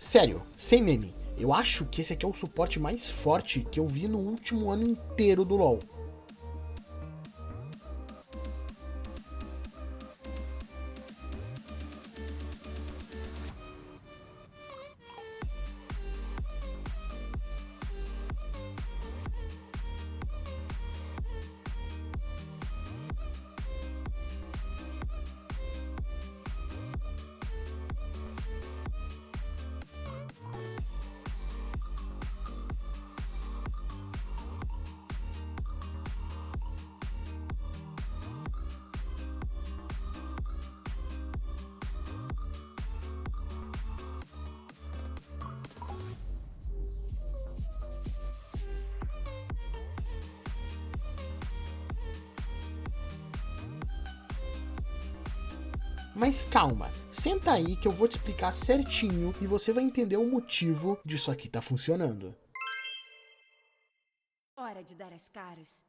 Sério, sem meme, eu acho que esse aqui é o suporte mais forte que eu vi no último ano inteiro do LoL. Mas calma, senta aí que eu vou te explicar certinho e você vai entender o motivo disso aqui tá funcionando. Hora de dar as caras.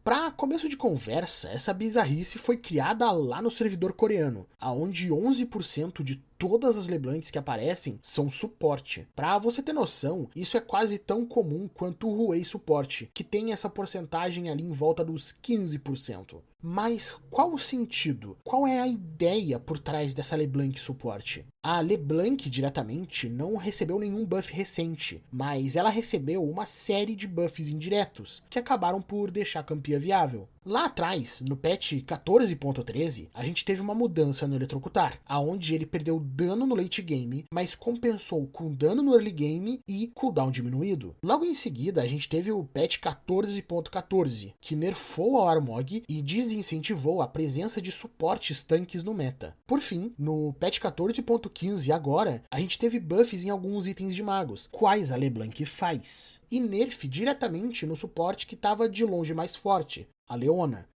Pra começo de conversa, essa bizarrice foi criada lá no servidor coreano, aonde 11% de todas as LeBlancs que aparecem são suporte. Pra você ter noção, isso é quase tão comum quanto o Ruei suporte, que tem essa porcentagem ali em volta dos 15%. Mas qual o sentido? Qual é a ideia por trás dessa LeBlanc suporte? A LeBlanc diretamente não recebeu nenhum buff recente, mas ela recebeu uma série de buffs indiretos, que acabaram por deixar a campeã viável. Lá atrás, no patch 14.13, a gente teve uma mudança no Eletrocutar, aonde ele perdeu dano no late game, mas compensou com dano no early game e cooldown diminuído. Logo em seguida, a gente teve o patch 14.14, que nerfou a Armog e desincentivou a presença de suportes tanques no meta. Por fim, no patch 14.15 agora, a gente teve buffs em alguns itens de magos, quais a LeBlanc faz, e nerf diretamente no suporte que estava de longe mais forte, a Leona.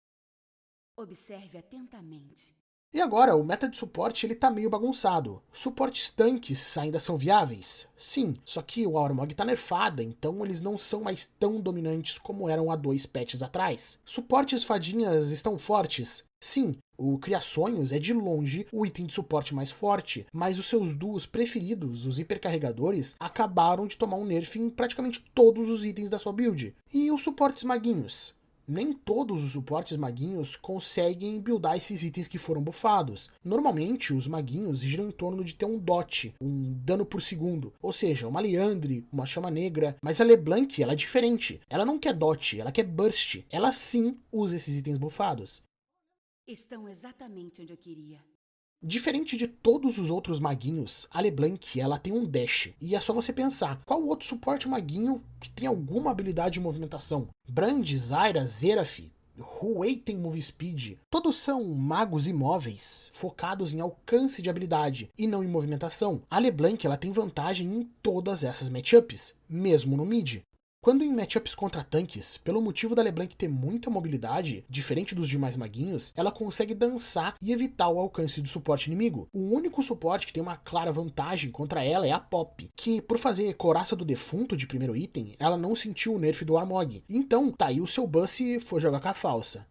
Observe atentamente. E agora, o meta de suporte ele tá meio bagunçado. Suportes tanques ainda são viáveis? Sim, só que o Aurmog tá nerfada, então eles não são mais tão dominantes como eram há 2 patches atrás. Suportes fadinhas estão fortes? Sim, o Cria-Sonhos é de longe o item de suporte mais forte, mas os seus duos preferidos, os hipercarregadores, acabaram de tomar um nerf em praticamente todos os itens da sua build. E os suportes maguinhos? Nem todos os suportes maguinhos conseguem buildar esses itens que foram bufados. Normalmente, os maguinhos giram em torno de ter um dot, um dano por segundo, ou seja, uma Liandre, uma Chama Negra, mas a LeBlanc ela é diferente. Ela não quer dot, ela quer burst. Ela sim usa esses itens bufados. Estão exatamente onde eu queria. Diferente de todos os outros maguinhos, a LeBlanc ela tem um dash, e é só você pensar, qual outro suporte maguinho que tem alguma habilidade de movimentação? Brand, Zyra, Xerath, Huey tem move speed, todos são magos imóveis, focados em alcance de habilidade e não em movimentação. A LeBlanc ela tem vantagem em todas essas matchups, mesmo no mid. Quando em matchups contra tanques, pelo motivo da LeBlanc ter muita mobilidade, diferente dos demais maguinhos, ela consegue dançar e evitar o alcance do suporte inimigo. O único suporte que tem uma clara vantagem contra ela é a Pop, que por fazer Coraça do Defunto de primeiro item, ela não sentiu o nerf do Armog. Então, tá aí o seu bust e foi jogar com a falsa.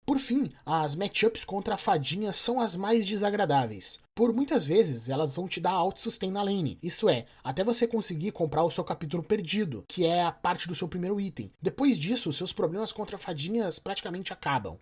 Por fim, as matchups contra a fadinha são as mais desagradáveis. Por muitas vezes, elas vão te dar auto-sustain na lane, isso é, até você conseguir comprar o seu capítulo perdido, que é a parte do seu primeiro item. Depois disso, seus problemas contra fadinhas praticamente acabam.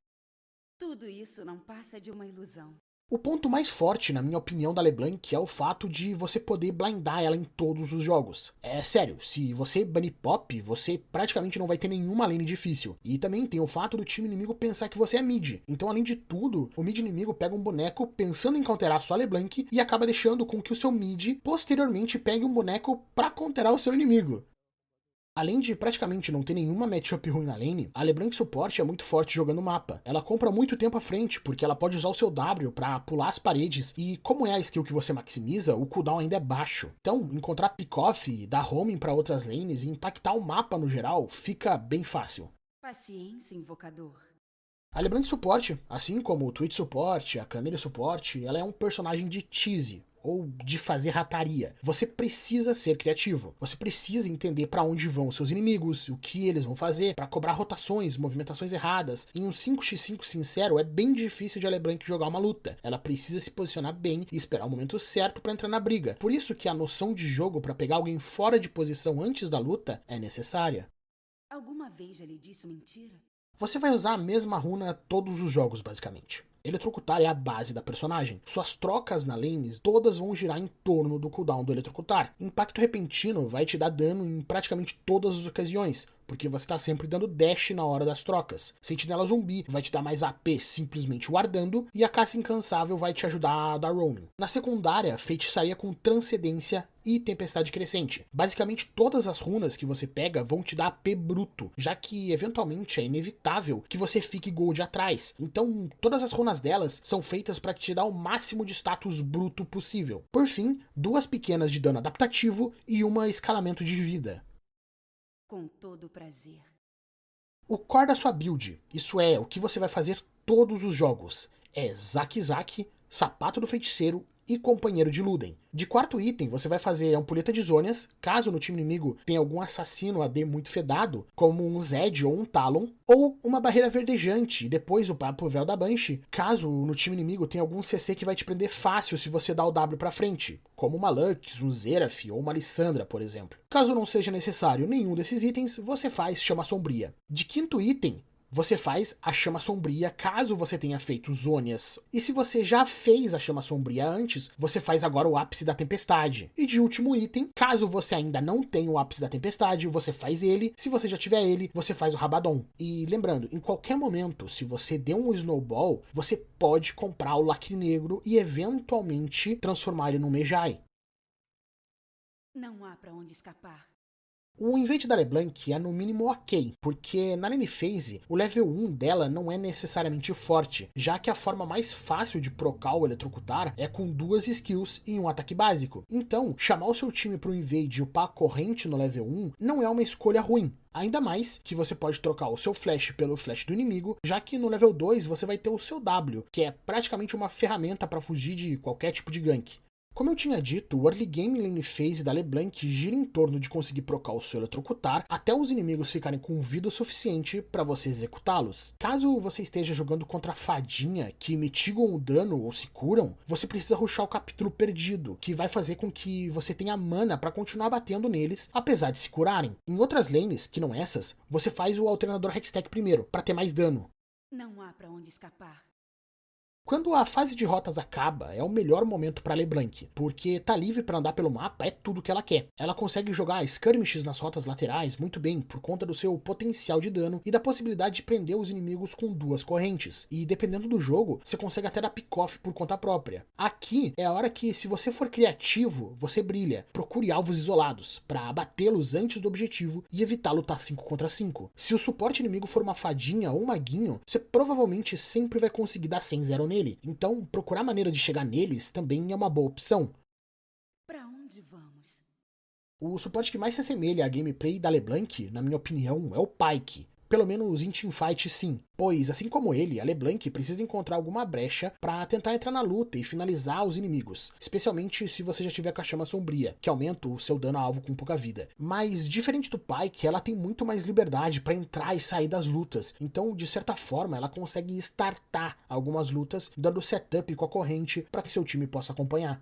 Tudo isso não passa de uma ilusão. O ponto mais forte, na minha opinião, da LeBlanc é o fato de você poder blindar ela em todos os jogos. É sério, se você banir Pop, você praticamente não vai ter nenhuma lane difícil. E também tem o fato do time inimigo pensar que você é mid. Então, além de tudo, o mid inimigo pega um boneco pensando em counterar sua LeBlanc e acaba deixando com que o seu mid posteriormente pegue um boneco pra counterar o seu inimigo. Além de praticamente não ter nenhuma matchup ruim na lane, a LeBlanc Suporte é muito forte jogando o mapa. Ela compra muito tempo à frente, porque ela pode usar o seu W pra pular as paredes, e como é a skill que você maximiza, o cooldown ainda é baixo. Então, encontrar pick-off, dar homing pra outras lanes e impactar o mapa no geral fica bem fácil. Paciência, invocador. A LeBlanc Suporte, assim como o Twitch Suporte, a Camille Suporte, ela é um personagem de cheese. ou de fazer rataria. Você precisa ser criativo. Você precisa entender para onde vão seus inimigos, o que eles vão fazer, para cobrar rotações, movimentações erradas. Em um 5x5 sincero, é bem difícil de a LeBlanc jogar uma luta. Ela precisa se posicionar bem e esperar o momento certo para entrar na briga. Por isso que a noção de jogo para pegar alguém fora de posição antes da luta é necessária. Alguma vez já lhe disse mentira? Você vai usar a mesma runa todos os jogos, basicamente. Eletrocutar é a base da personagem. Suas trocas na lanes todas vão girar em torno do cooldown do eletrocutar. Impacto repentino vai te dar dano em praticamente todas as ocasiões, porque você está sempre dando dash na hora das trocas. Sentinela zumbi vai te dar mais AP simplesmente guardando, e a caça incansável vai te ajudar a dar roaming. Na secundária, feitiçaria com transcendência e tempestade crescente. Basicamente todas as runas que você pega vão te dar AP bruto, já que eventualmente é inevitável que você fique gold atrás. Então todas as runas delas são feitas para te dar o máximo de status bruto possível. Por fim, 2 pequenas de dano adaptativo e uma escalamento de vida. Com todo prazer. O core da sua build, isso é, o que você vai fazer todos os jogos, é Zack Zack, Sapato do Feiticeiro e Companheiro de Luden. De quarto item, você vai fazer Ampulheta de Zônias, caso no time inimigo tenha algum assassino AD muito fedado, como um Zed ou um Talon, ou uma Barreira Verdejante, e depois o Papo Véu da Banshee, caso no time inimigo tenha algum CC que vai te prender fácil se você dá o W pra frente, como uma Lux, um Seraph ou uma Lissandra, por exemplo. Caso não seja necessário nenhum desses itens, você faz Chama Sombria. De quinto item, você faz a Chama Sombria caso você tenha feito Zônias. E se você já fez a Chama Sombria antes, você faz agora o Ápice da Tempestade. E de último item, caso você ainda não tenha o Ápice da Tempestade, você faz ele. Se você já tiver ele, você faz o Rabadon. E lembrando, em qualquer momento, se você der um Snowball, você pode comprar o Lacre Negro e eventualmente transformar ele num Mejai. Não há pra onde escapar. O invade da LeBlanc é no mínimo ok, porque na lane phase o level 1 dela não é necessariamente forte, já que a forma mais fácil de procar o eletrocutar é com 2 skills e um ataque básico. Então, chamar o seu time pro invade e upar a corrente no level 1 não é uma escolha ruim. Ainda mais que você pode trocar o seu flash pelo flash do inimigo, já que no level 2 você vai ter o seu W, que é praticamente uma ferramenta para fugir de qualquer tipo de gank. Como eu tinha dito, o early game lane phase da LeBlanc gira em torno de conseguir procar o seu eletrocutar até os inimigos ficarem com vida o suficiente para você executá-los. Caso você esteja jogando contra a fadinha que mitigam o dano ou se curam, você precisa rushar o capítulo perdido, que vai fazer com que você tenha mana para continuar batendo neles, apesar de se curarem. Em outras lanes, que não essas, você faz o alternador Hextech primeiro, para ter mais dano. Não há pra onde escapar. Quando a fase de rotas acaba, é o melhor momento pra LeBlanc, porque tá livre pra andar pelo mapa é tudo que ela quer. Ela consegue jogar skirmishes nas rotas laterais muito bem por conta do seu potencial de dano e da possibilidade de prender os inimigos com 2 correntes. E dependendo do jogo, você consegue até dar pick-off por conta própria. Aqui é a hora que, se você for criativo, você brilha. Procure alvos isolados, pra abatê-los antes do objetivo e evitar lutar 5 contra 5. Se o suporte inimigo for uma fadinha ou um maguinho, você provavelmente sempre vai conseguir dar 100-0 nele. Então, procurar maneira de chegar neles também é uma boa opção. Pra onde vamos? O suporte que mais se assemelha à gameplay da LeBlanc, na minha opinião, é o Pyke. Pelo menos em teamfight sim, pois assim como ele, a LeBlanc precisa encontrar alguma brecha para tentar entrar na luta e finalizar os inimigos, especialmente se você já tiver com a Chama Sombria, que aumenta o seu dano a alvo com pouca vida. Mas diferente do Pyke, ela tem muito mais liberdade para entrar e sair das lutas, então de certa forma ela consegue startar algumas lutas, dando setup com a corrente para que seu time possa acompanhar.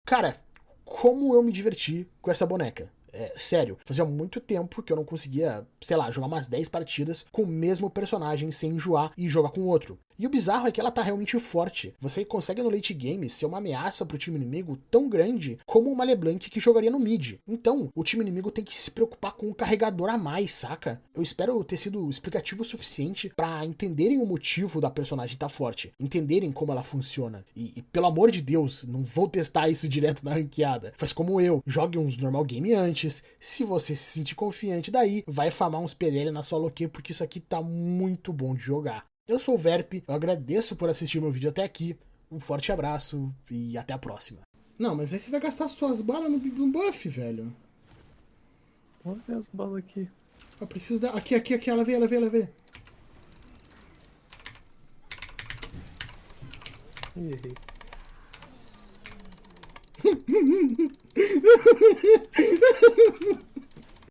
Cara, como eu me diverti com essa boneca. É, sério, fazia muito tempo que eu não conseguia, sei lá, jogar umas 10 partidas com o mesmo personagem sem enjoar e jogar com outro. E o bizarro é que ela tá realmente forte. Você consegue no late game ser uma ameaça pro time inimigo tão grande como uma LeBlanc que jogaria no mid. Então, o time inimigo tem que se preocupar com um carregador a mais, saca? Eu espero ter sido explicativo o suficiente pra entenderem o motivo da personagem tá forte, entenderem como ela funciona. E pelo amor de Deus, não vou testar isso direto na ranqueada. Faz como eu, jogue uns normal game antes. Se você se sentir confiante daí, vai farmar uns PDL na solo queue, porque isso aqui tá muito bom de jogar. Eu sou o Verp, eu agradeço por assistir meu vídeo até aqui, um forte abraço e até a próxima. Não, mas aí você vai gastar suas balas no buff, velho. Olha as balas aqui. Eu preciso da... Aqui, ela veio. Ih, errei.